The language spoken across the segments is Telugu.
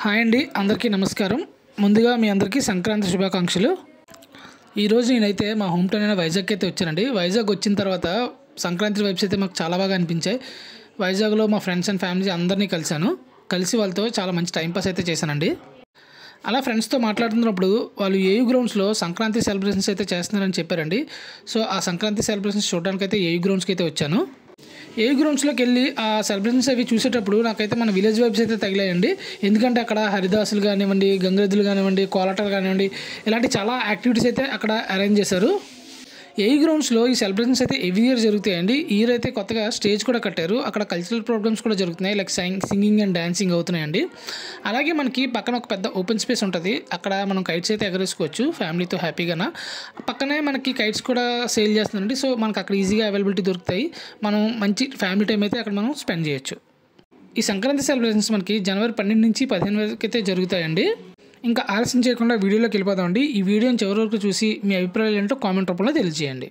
హాయ్ అండి, అందరికీ నమస్కారం. ముందుగా మీ అందరికీ సంక్రాంతి శుభాకాంక్షలు. ఈరోజు నేనైతే మా హోమ్ టౌన్ అయిన వైజాగ్కి అయితే వచ్చానండి. వైజాగ్ వచ్చిన తర్వాత సంక్రాంతి వైబ్స్ అయితే మాకు చాలా బాగా అనిపించాయి. వైజాగ్లో మా ఫ్రెండ్స్ అండ్ ఫ్యామిలీ అందరినీ కలిసి వాళ్ళతో చాలా మంచి టైంపాస్ అయితే చేశానండి. అలా ఫ్రెండ్స్తో మాట్లాడుతున్నప్పుడు వాళ్ళు ఏయూ గ్రౌండ్స్లో సంక్రాంతి సెలబ్రేషన్స్ అయితే చేస్తున్నారని చెప్పారండి. సో ఆ సంక్రాంతి సెలబ్రేషన్స్ చూడడానికి అయితే ఏయూ గ్రౌండ్స్కి అయితే వచ్చాను. ఏ గ్రౌండ్స్లోకి వెళ్ళి ఆ సెలబ్రేషన్స్ అవి చూసేటప్పుడు నాకైతే మన విలేజ్ వైబ్స్ అయితే తగిలాయండి. ఎందుకంటే అక్కడ హరిదాసులు కానివ్వండి, గంగిరెద్దులు కానివ్వండి, కోలాటాలు కానివ్వండి, ఇలాంటి చాలా యాక్టివిటీస్ అయితే అక్కడ అరేంజ్ చేశారు. ఏ గ్రౌండ్స్లో ఈ సెలబ్రేషన్స్ అయితే ఎవ్రీ ఇయర్ జరుగుతాయండి. ఈ ఇయర్ అయితే కొత్తగా స్టేజ్ కూడా కట్టారు. అక్కడ కల్చరల్ ప్రోగ్రామ్స్ కూడా జరుగుతున్నాయి, లైక్ సింగింగ్ అండ్ డాన్సింగ్ అవుతున్నాయండి. అలాగే మనకి పక్కన ఒక పెద్ద ఓపెన్ స్పేస్ ఉంటుంది. అక్కడ మనం కైట్స్ అయితే ఎగరేసుకోవచ్చు ఫ్యామిలీతో హ్యాపీగా. పక్కనే మనకి కైట్స్ కూడా సేల్ చేస్తున్నారండి. సో మనకు అక్కడ ఈజీగా అవైలబిలిటీ దొరుకుతాయి. మనం మంచి ఫ్యామిలీ టైం అయితే అక్కడ మనం స్పెండ్ చేయొచ్చు. ఈ సంక్రాంతి సెలబ్రేషన్స్ మనకి జనవరి 12 నుంచి 15 వరకు అయితే జరుగుతాయండి. ఇంకా ఆలస్యం చేయకుండా వీడియోలోకి వెళ్ళిపోదామండి. ఈ వీడియోని చివరి వరకు చూసి మీ అభిప్రాయాలు ఏంటో కామెంట్ రూపంలో తెలియజేయండి.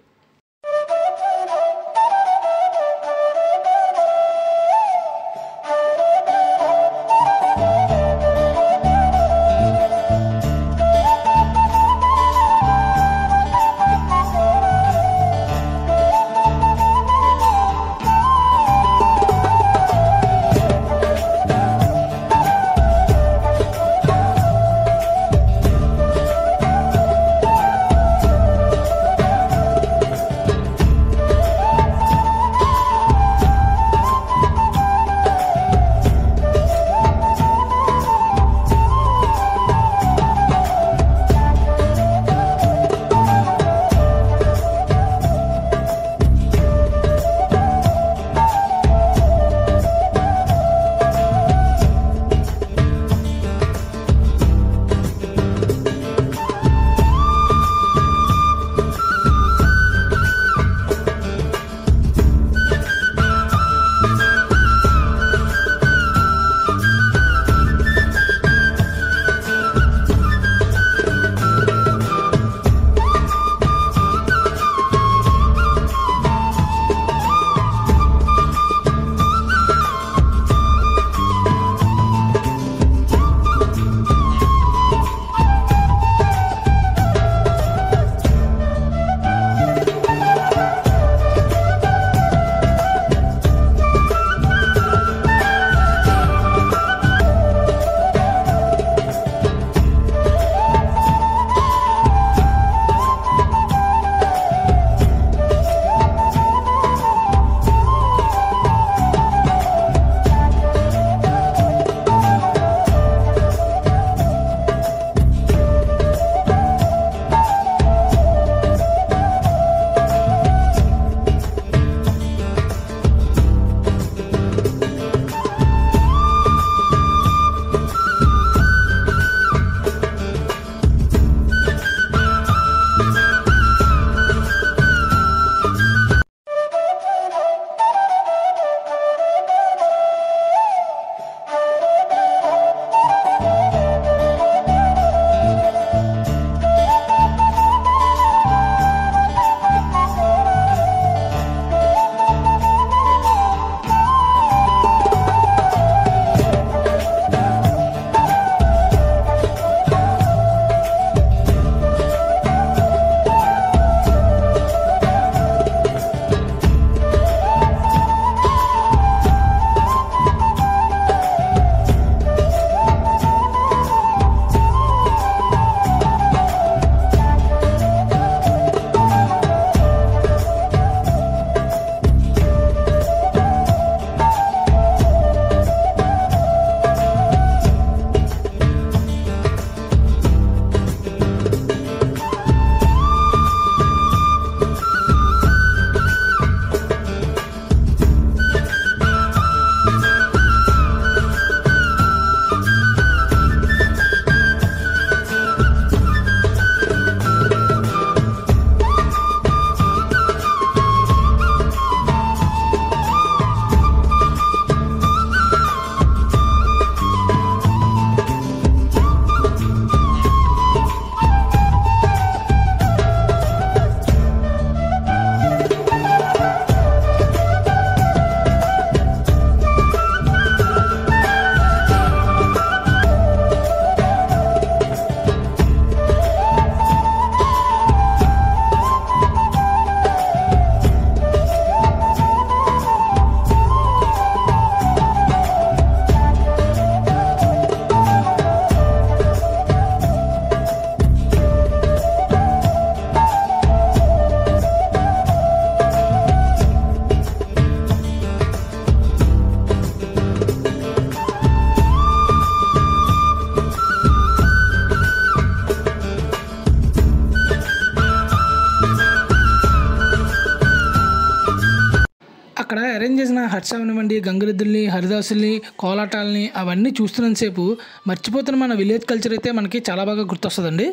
అక్కడ అరేంజ్ చేసిన హట్స్ అవనివ్వండి, గంగిరెద్దుల్ని, హరిదాసుల్ని, కోలాటాలని అవన్నీ చూస్తున్నంతసేపు మర్చిపోతున్న మన విలేజ్ కల్చర్ అయితే మనకి చాలా బాగా గుర్తొస్తుందండి.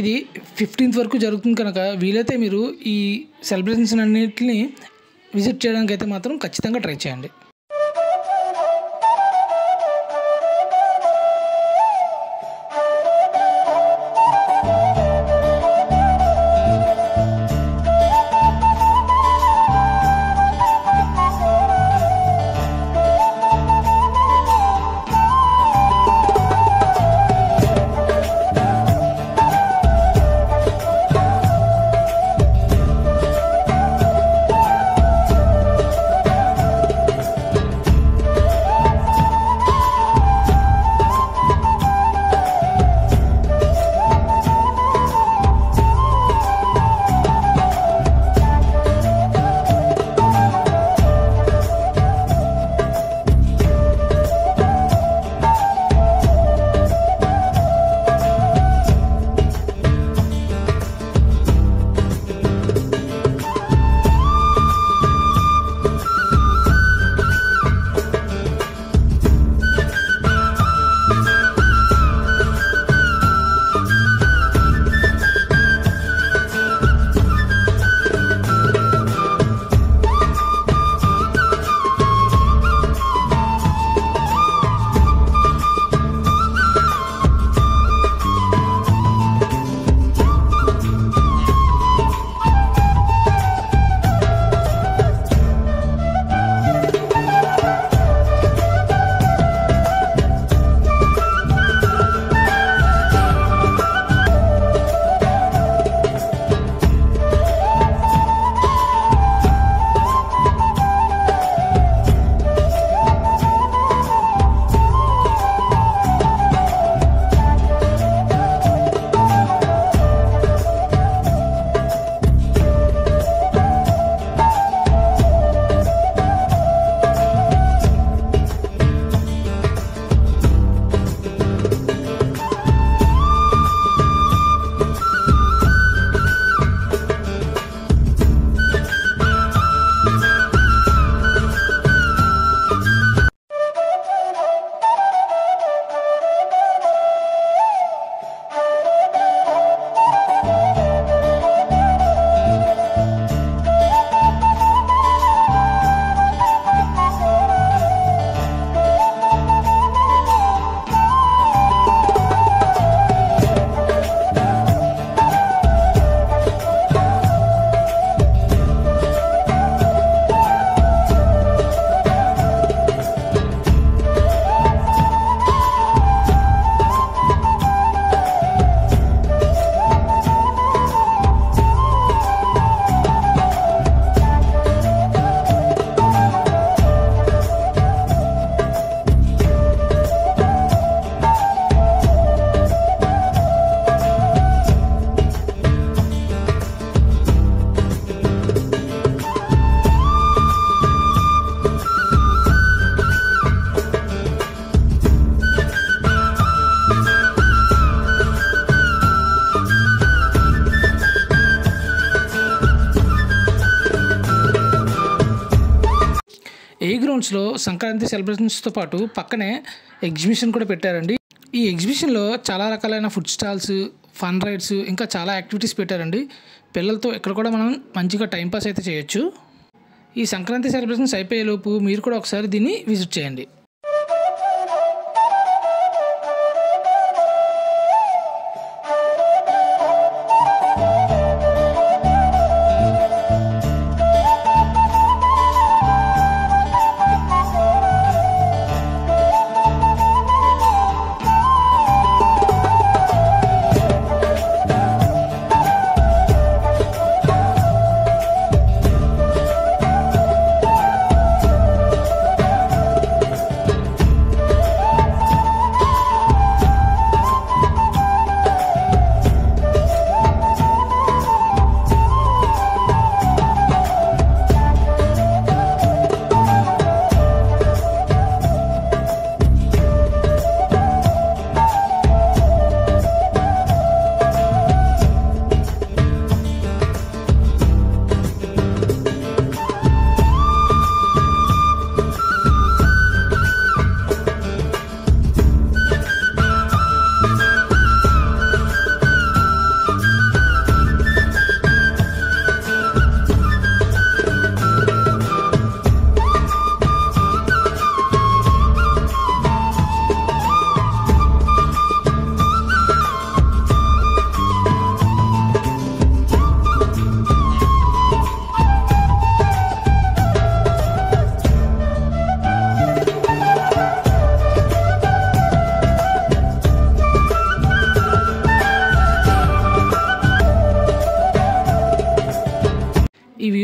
ఇది 15th వరకు జరుగుతుంది కనుక వీలైతే మీరు ఈ సెలబ్రేషన్స్ అన్నింటిని విజిట్ చేయడానికి అయితే మాత్రం ఖచ్చితంగా ట్రై చేయండి. ఏ గ్రౌండ్స్లో సంక్రాంతి సెలబ్రేషన్స్తో పాటు పక్కనే ఎగ్జిబిషన్ కూడా పెట్టారండి. ఈ ఎగ్జిబిషన్లో చాలా రకాలైన ఫుడ్ స్టాల్స్, ఫన్ రైడ్స్, ఇంకా చాలా యాక్టివిటీస్ పెట్టారండి. పిల్లలతో ఇక్కడ కూడా మనం మంచిగా టైంపాస్ అయితే చేయొచ్చు. ఈ సంక్రాంతి సెలబ్రేషన్స్ అయిపోయేలోపు మీరు కూడా ఒకసారి దీన్ని విజిట్ చేయండి.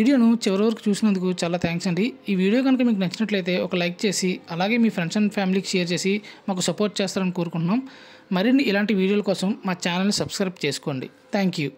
వీడియోను చివరి వరకు చూసినందుకు చాలా థ్యాంక్స్ అండి. ఈ వీడియో కనుక మీకు నచ్చినట్లయితే ఒక లైక్ చేసి అలాగే మీ ఫ్రెండ్స్ అండ్ ఫ్యామిలీకి షేర్ చేసి మాకు సపోర్ట్ చేస్తారని కోరుకుంటున్నాం. మరిన్ని ఇలాంటి వీడియోల కోసం మా ఛానల్ని సబ్స్క్రైబ్ చేసుకోండి. Thank you.